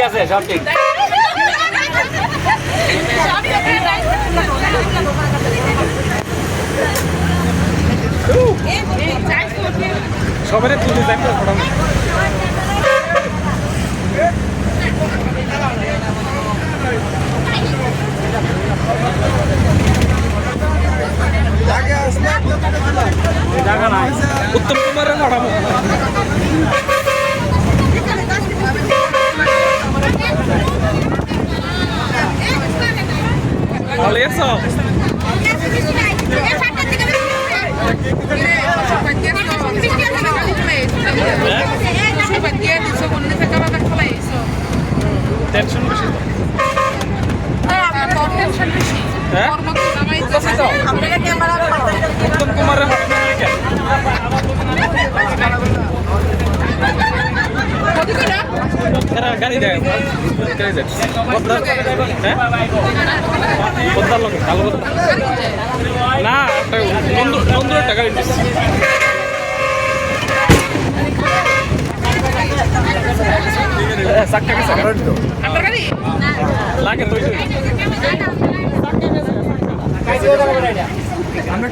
আছে সব ঠিক সবাই তুলে যাই ফটো উত্তম কুমারের পাঠাবো ভালো আছো টেনশন বেশি উত্তম কুমারের গাড়ি দেয় কালো না বন্ধুর একটা গাড়ি লাগে তো আমরা